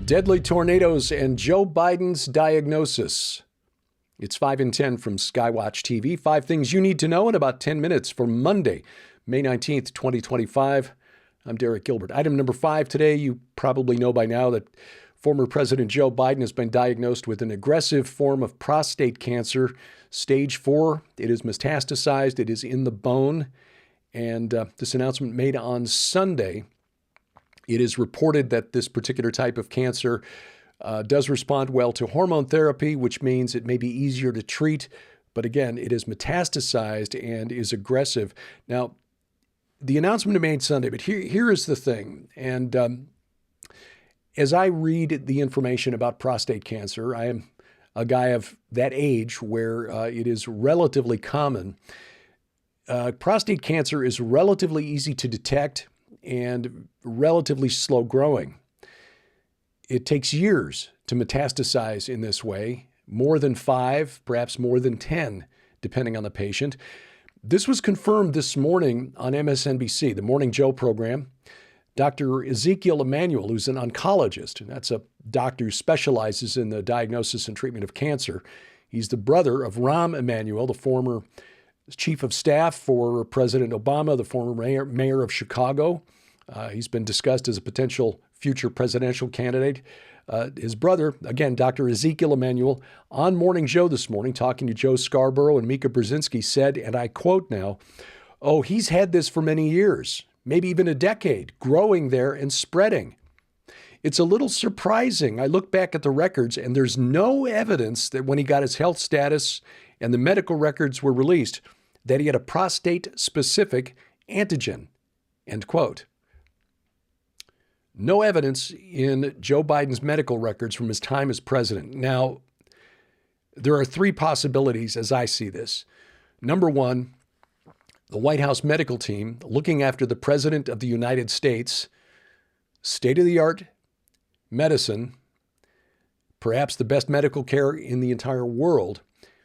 Deadly tornadoes and Joe Biden's diagnosis. It's 5 and 10 from Skywatch TV. 5 things you need to know in about 10 minutes for Monday, May 19th, 2025. I'm Derek Gilbert. Item number 5 today, you probably know by now that former President Joe Biden has been diagnosed with an aggressive form of prostate cancer, stage 4. It is metastasized. It is in the bone. And this announcement made on Sunday. It is reported that this particular type of cancer does respond well to hormone therapy, which means it may be easier to treat. But again, it is metastasized and is aggressive. Now, the announcement made Sunday, but here is the thing. And as I read the information about prostate cancer, I am a guy of that age where it is relatively common. Prostate cancer is relatively easy to detect and relatively slow growing. It takes years to metastasize in this way, more than 5, perhaps more than 10, depending on the patient. This was confirmed this morning on MSNBC, the Morning Joe program. Dr. Ezekiel Emanuel, who's an oncologist, and that's a doctor who specializes in the diagnosis and treatment of cancer. He's the brother of Rahm Emanuel, the former chief of staff for President Obama, the former mayor of Chicago. He's been discussed as a potential future presidential candidate. His brother, again, Dr. Ezekiel Emanuel, on Morning Joe this morning, talking to Joe Scarborough and Mika Brzezinski, said, and I quote now, "Oh, he's had this for many years, maybe even a decade, growing there and spreading. It's a little surprising. I look back at the records and there's no evidence that when he got his health status and the medical records were released, that he had a prostate-specific antigen," end quote. No evidence in Joe Biden's medical records from his time as president. Now, there are 3 possibilities as I see this. Number 1, the White House medical team, looking after the President of the United States, state-of-the-art medicine, perhaps the best medical care in the entire world,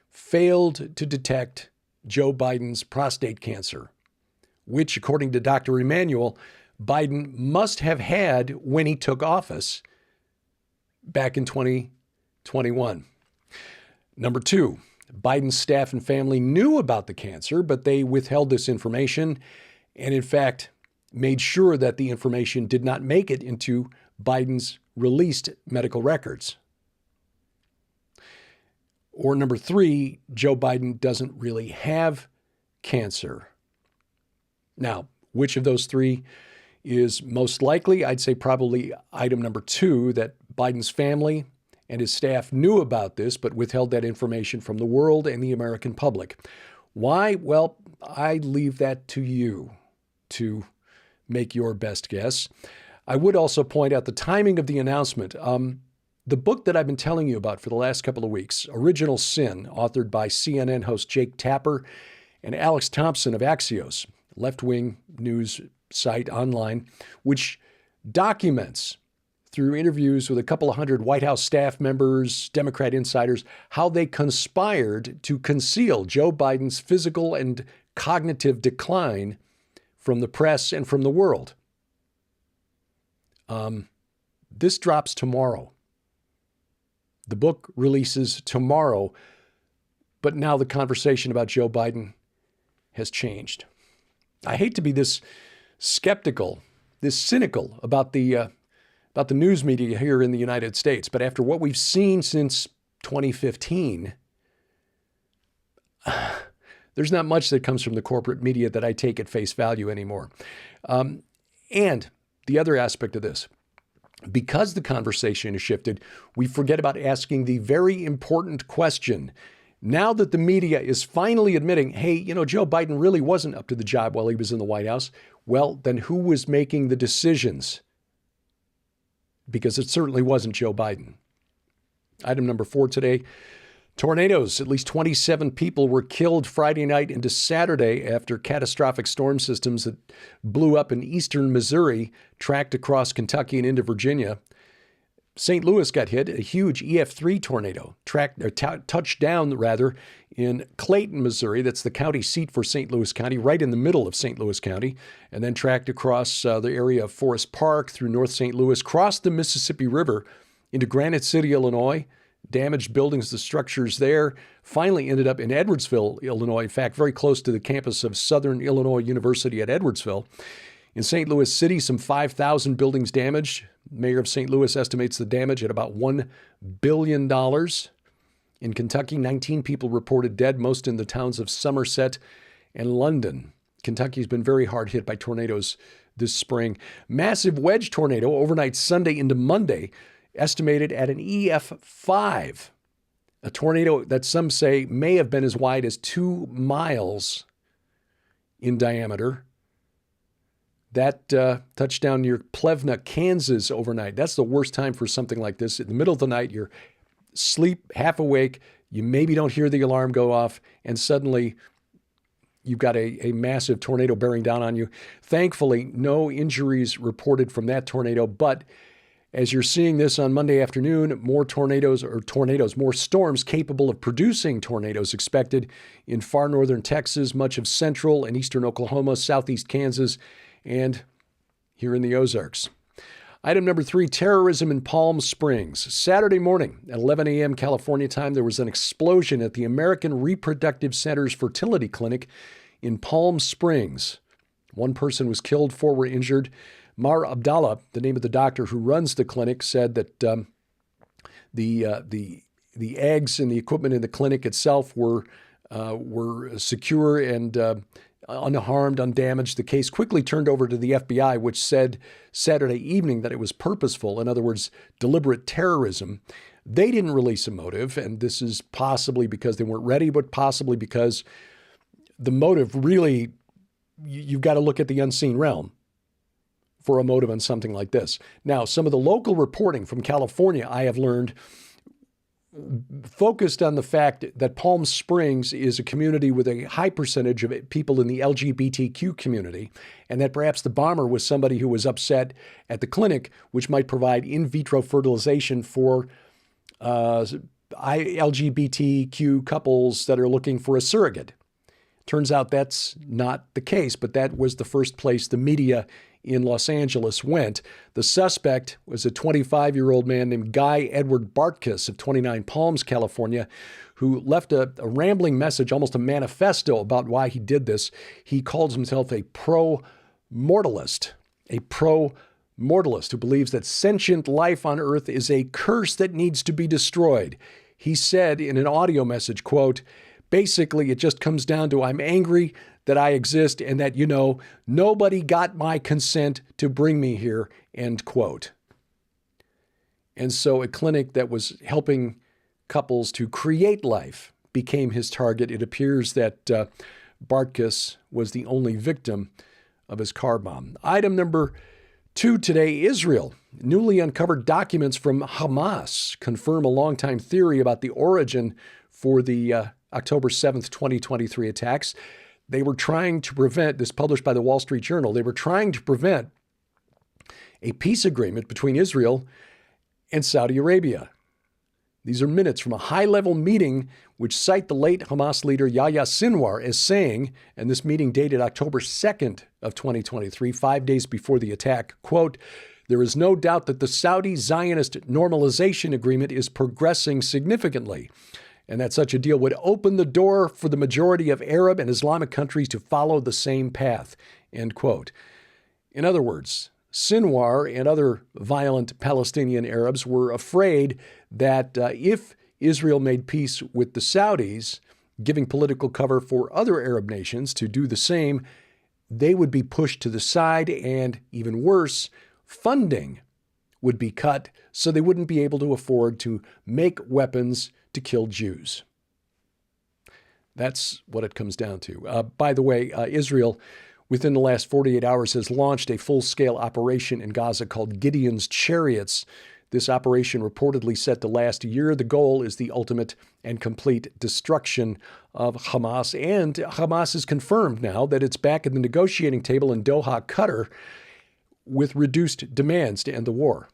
failed to detect Joe Biden's prostate cancer, which, according to Dr. Emanuel, Biden must have had when he took office back in 2021. Number 2, Biden's staff and family knew about the cancer, but they withheld this information and, in fact, made sure that the information did not make it into Biden's released medical records. Or number 3, Joe Biden doesn't really have cancer. Now, which of those 3 is most likely? I'd say probably item number 2, that Biden's family and his staff knew about this, but withheld that information from the world and the American public. Why? Well, I leave that to you to make your best guess. I would also point out the timing of the announcement. The book that I've been telling you about for the last couple of weeks, Original Sin, authored by CNN host Jake Tapper and Alex Thompson of Axios, left-wing news site online, which documents through interviews with a couple of hundred White House staff members, Democrat insiders, how they conspired to conceal Joe Biden's physical and cognitive decline from the press and from the world. This drops tomorrow. The book releases tomorrow, but now the conversation about Joe Biden has changed. I hate to be this skeptical, this cynical about the news media here in the United States, but after what we've seen since 2015, there's not much that comes from the corporate media that I take at face value anymore. And the other aspect of this, because the conversation has shifted, we forget about asking the very important question. Now that the media is finally admitting, hey, Joe Biden really wasn't up to the job while he was in the White House, well, then who was making the decisions? Because it certainly wasn't Joe Biden. Item number 4 today, tornadoes. At least 27 people were killed Friday night into Saturday after catastrophic storm systems that blew up in eastern Missouri tracked across Kentucky and into Virginia. St. Louis got hit. A huge EF3 tornado touched down in Clayton, Missouri. That's the county seat for St. Louis County, right in the middle of St. Louis County, and then tracked across the area of Forest Park through North St. Louis, crossed the Mississippi River, into Granite City, Illinois. Damaged buildings, the structures there finally ended up in Edwardsville, Illinois. In fact, very close to the campus of Southern Illinois University at Edwardsville. In St. Louis City, some 5,000 buildings damaged. Mayor of St. Louis estimates the damage at about $1 billion. In Kentucky, 19 people reported dead, most in the towns of Somerset and London. Kentucky's been very hard hit by tornadoes this spring. Massive wedge tornado overnight Sunday into Monday, estimated at an EF5. A tornado that some say may have been as wide as 2 miles in diameter. That touched down near Plevna, Kansas overnight. That's the worst time for something like this. In the middle of the night, you're asleep, half awake, you maybe don't hear the alarm go off, and suddenly you've got a massive tornado bearing down on you. Thankfully, no injuries reported from that tornado, but as you're seeing this on Monday afternoon, more storms capable of producing tornadoes expected in far northern Texas, much of central and eastern Oklahoma, southeast Kansas, and here in the Ozarks. Item number 3, terrorism in Palm Springs. Saturday morning at 11 a.m. California time, there was an explosion at the American Reproductive Center's fertility clinic in Palm Springs. One person was killed, 4 were injured. Mar Abdallah, the name of the doctor who runs the clinic, said that the eggs and the equipment in the clinic itself were secure and unharmed, undamaged. The case quickly turned over to the FBI, which said Saturday evening that it was purposeful, in other words, deliberate terrorism. They didn't release a motive, and this is possibly because they weren't ready, but possibly because the motive really, you've got to look at the unseen realm for a motive on something like this. Now, some of the local reporting from California, I have learned, focused on the fact that Palm Springs is a community with a high percentage of people in the LGBTQ community, and that perhaps the bomber was somebody who was upset at the clinic, which might provide in vitro fertilization for LGBTQ couples that are looking for a surrogate. Turns out that's not the case, but that was the first place the media in Los Angeles went. The suspect was a 25-year-old man named Guy Edward Bartkus of 29 Palms, California, who left a rambling message, almost a manifesto about why he did this. He calls himself a pro-mortalist, who believes that sentient life on Earth is a curse that needs to be destroyed. He said in an audio message, quote, basically, it just comes down to I'm angry that I exist and that, nobody got my consent to bring me here, end quote. And so a clinic that was helping couples to create life became his target. It appears that Bartkus was the only victim of his car bomb. Item number 2 today, Israel. Newly uncovered documents from Hamas confirm a longtime theory about the origin for the October 7th, 2023 attacks. They were trying to prevent, this published by the Wall Street Journal, they were trying to prevent a peace agreement between Israel and Saudi Arabia. These are minutes from a high-level meeting which cite the late Hamas leader Yahya Sinwar as saying, and this meeting dated October 2nd of 2023, 5 days before the attack, quote, there is no doubt that the Saudi Zionist normalization agreement is progressing significantly, and that such a deal would open the door for the majority of Arab and Islamic countries to follow the same path, end quote. In other words, Sinwar and other violent Palestinian Arabs were afraid that if Israel made peace with the Saudis, giving political cover for other Arab nations to do the same, they would be pushed to the side, and even worse, funding would be cut so they wouldn't be able to afford to make weapons to kill Jews. That's what it comes down to. By the way, Israel, within the last 48 hours, has launched a full-scale operation in Gaza called Gideon's Chariots. This operation reportedly set to last a year. The goal is the ultimate and complete destruction of Hamas. And Hamas has confirmed now that it's back at the negotiating table in Doha, Qatar, with reduced demands to end the war.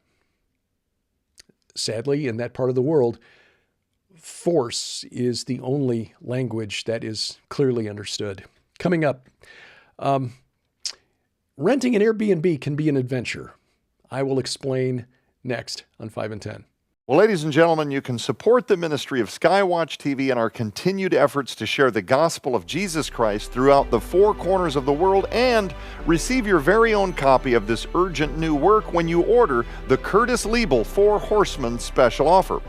Sadly, in that part of the world, force is the only language that is clearly understood. Coming up, renting an Airbnb can be an adventure. I will explain next on 5 and 10. Well, ladies and gentlemen, you can support the ministry of Skywatch TV and our continued efforts to share the gospel of Jesus Christ throughout the four corners of the world and receive your very own copy of this urgent new work when you order the Curtis Liebel Four Horsemen special offer.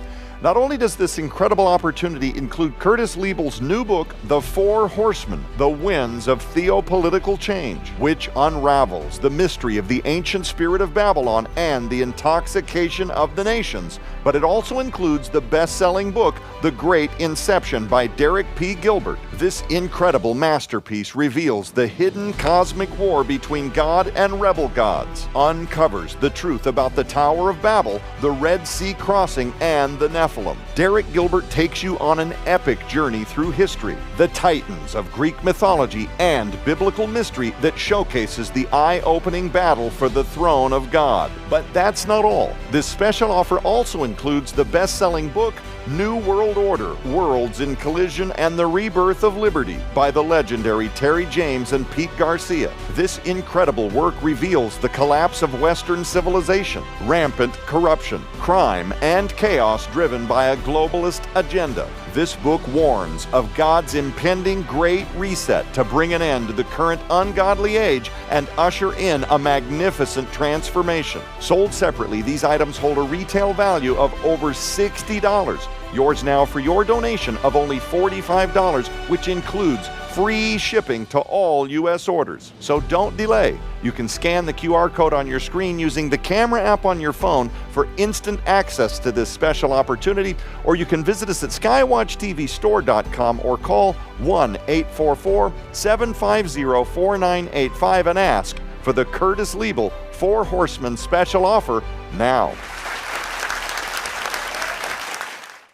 Not only does this incredible opportunity include Curtis Liebel's new book, The Four Horsemen, The Winds of Theopolitical Change, which unravels the mystery of the ancient spirit of Babylon and the intoxication of the nations, but it also includes the best-selling book, The Great Inception by Derek P. Gilbert. This incredible masterpiece reveals the hidden cosmic war between God and rebel gods, uncovers the truth about the Tower of Babel, the Red Sea crossing, and the Nephilim. Derek Gilbert takes you on an epic journey through history, the titans of Greek mythology, and biblical mystery that showcases the eye-opening battle for the throne of God. But that's not all. This special offer also includes the best-selling book, New World Order, Worlds in Collision and the Rebirth of Liberty by the legendary Terry James and Pete Garcia. This incredible work reveals the collapse of Western civilization, rampant corruption, crime, and chaos driven by a globalist agenda. This book warns of God's impending great reset to bring an end to the current ungodly age and usher in a magnificent transformation. Sold separately, these items hold a retail value of over $60. Yours now for your donation of only $45, which includes free shipping to all U.S. orders. So don't delay. You can scan the QR code on your screen using the camera app on your phone for instant access to this special opportunity, or you can visit us at skywatchtvstore.com or call 1-844-750-4985 and ask for the Curtis Liebel Four Horsemen special offer now.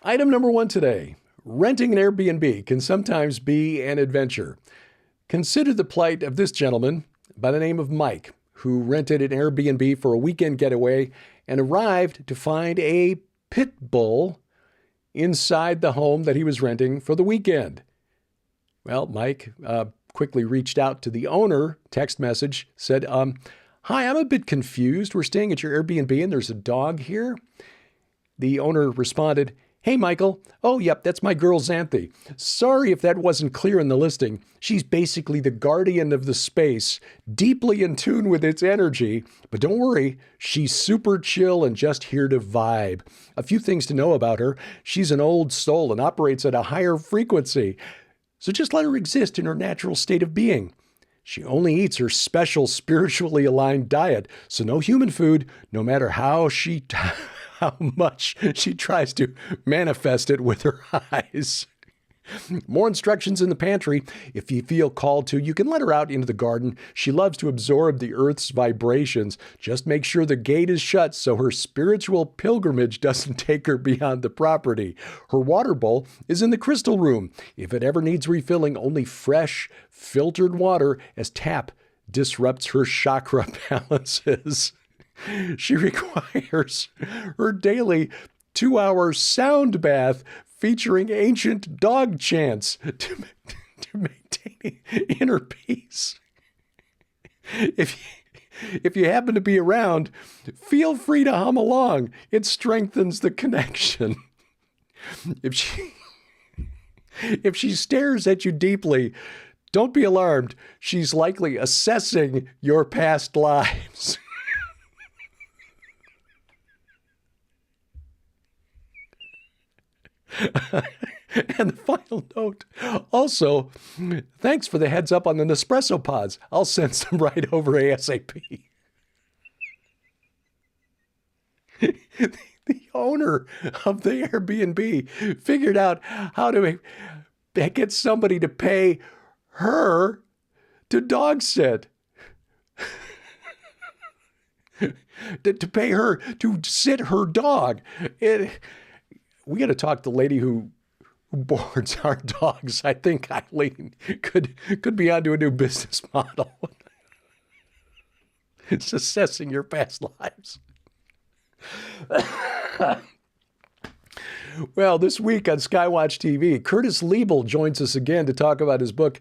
Item number one today. Renting an Airbnb can sometimes be an adventure. Consider the plight of this gentleman by the name of Mike, who rented an Airbnb for a weekend getaway and arrived to find a pit bull inside the home that he was renting for the weekend. Well, Mike quickly reached out to the owner, text message, said, "Hi, I'm a bit confused. We're staying at your Airbnb and there's a dog here." The owner responded, "Hey, Michael. Oh, yep, that's my girl, Xanthi. Sorry if that wasn't clear in the listing. She's basically the guardian of the space, deeply in tune with its energy. But don't worry, she's super chill and just here to vibe. A few things to know about her. She's an old soul and operates at a higher frequency. So just let her exist in her natural state of being. She only eats her special spiritually aligned diet, so no human food, no matter how much she tries to manifest it with her eyes." More instructions in the pantry. If you feel called to, you can let her out into the garden. She loves to absorb the earth's vibrations. Just make sure the gate is shut so her spiritual pilgrimage doesn't take her beyond the property. Her water bowl is in the crystal room. If it ever needs refilling, only fresh, filtered water, as tap disrupts her chakra balances. She requires her daily 2-hour sound bath featuring ancient dog chants to maintain inner peace. If you happen to be around, feel free to hum along. It strengthens the connection. If she stares at you deeply, don't be alarmed. She's likely assessing your past lives. And the final note, also, thanks for the heads up on the Nespresso pods. I'll send some right over ASAP. The owner of the Airbnb figured out how to get somebody to pay her to dog sit. To pay her to sit her dog. We got to talk to the lady who boards our dogs. I think Eileen could be onto a new business model. It's assessing your past lives. Well, this week on Skywatch TV, Curtis Liebel joins us again to talk about his book,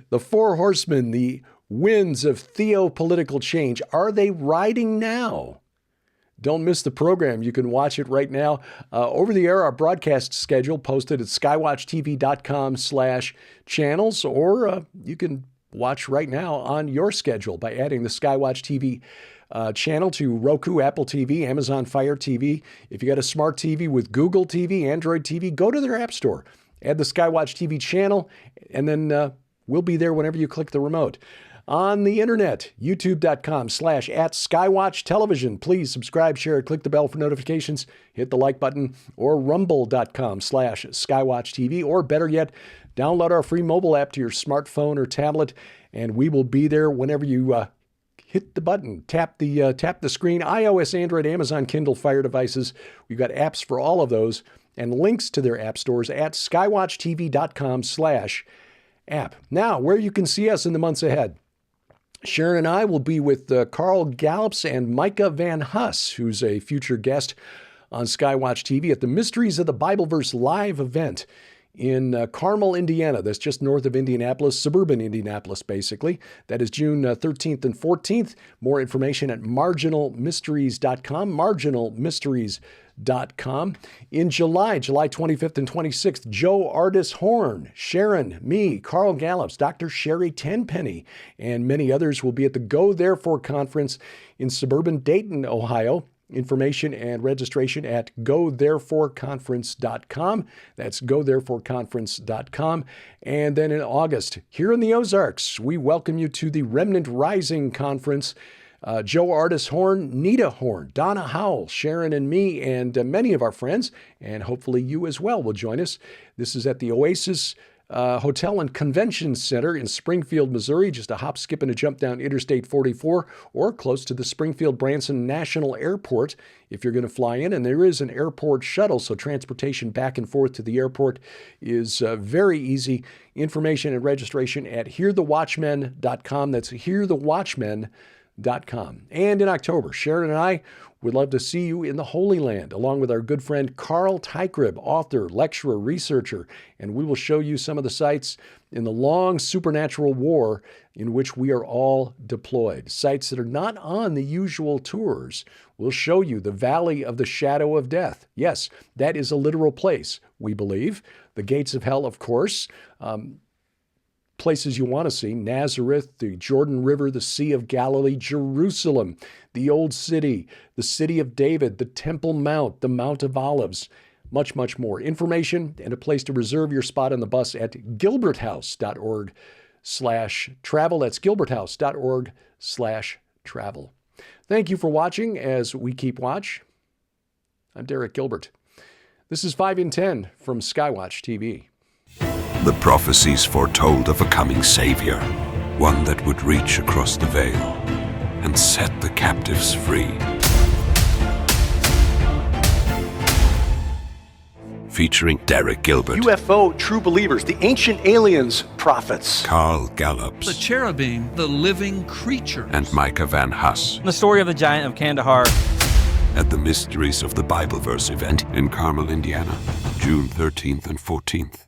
The Four Horsemen, The Winds of Theopolitical Change. Are they riding now? Don't miss the program. You can watch it right now. Over the air, our broadcast schedule posted at skywatchtv.com/channels, or you can watch right now on your schedule by adding the Skywatch TV channel to Roku, Apple TV, Amazon Fire TV. If you got a smart TV with Google TV, Android TV, go to their app store. Add the Skywatch TV channel, and then we'll be there whenever you click the remote. On the internet, youtube.com/@SkyWatchTelevision. Please subscribe, share, click the bell for notifications, hit the like button, or rumble.com/SkyWatchTV, or better yet, download our free mobile app to your smartphone or tablet, and we will be there whenever you hit the button, tap the screen. iOS, Android, Amazon, Kindle, Fire devices. We've got apps for all of those, and links to their app stores at skywatchtv.com/app. Now, where you can see us in the months ahead. Sharon and I will be with Carl Gallups and Micah Van Huss, who's a future guest on Skywatch TV at the Mysteries of the Bibleverse live event in Carmel, Indiana. That's just north of Indianapolis, suburban Indianapolis, basically. That is June 13th and 14th. More information at marginalmysteries.com, marginalmysteries.com. In July 25th and 26th, Joe Ardis Horn, Sharon, me, Carl Gallups, Dr. Sherry Tenpenny, and many others will be at the Go Therefore conference in suburban Dayton, Ohio. Information and registration at gothereforeconference.com. That's gothereforeconference.com. And then in August, here in the Ozarks, we welcome you to the Remnant Rising Conference. Joe Ardis Horn, Nita Horn, Donna Howell, Sharon and me, and many of our friends, and hopefully you as well will join us. This is at the Oasis Hotel and Convention Center in Springfield, Missouri, just a hop, skip, and a jump down Interstate 44, or close to the Springfield-Branson National Airport if you're going to fly in. And there is an airport shuttle, so transportation back and forth to the airport is very easy. Information and registration at hearthewatchmen.com. That's hearthewatchmen.com. And in October, Sharon and I would love to see you in the Holy Land, along with our good friend Carl Tykrib, author, lecturer, researcher, and we will show you some of the sites in the long supernatural war in which we are all deployed. Sites that are not on the usual tours. We'll show you the Valley of the Shadow of Death. Yes, that is a literal place, we believe. The gates of hell, of course. Places you want to see: Nazareth, the Jordan River, the Sea of Galilee, Jerusalem, the Old City, the City of David, the Temple Mount, the Mount of Olives, much, much more. Information and a place to reserve your spot on the bus at gilberthouse.org/travel. That's gilberthouse.org/travel. Thank you for watching as we keep watch. I'm Derek Gilbert. This is 5 in 10 from Skywatch TV. The prophecies foretold of a coming Savior, one that would reach across the veil and set the captives free. Featuring Derek Gilbert, UFO True Believers, the Ancient Aliens Prophets, Carl Gallups, the cherubim, the living creatures, and Micah Van Huss. The story of the giant of Kandahar. At the Mysteries of the Bibleverse event in Carmel, Indiana, June 13th and 14th.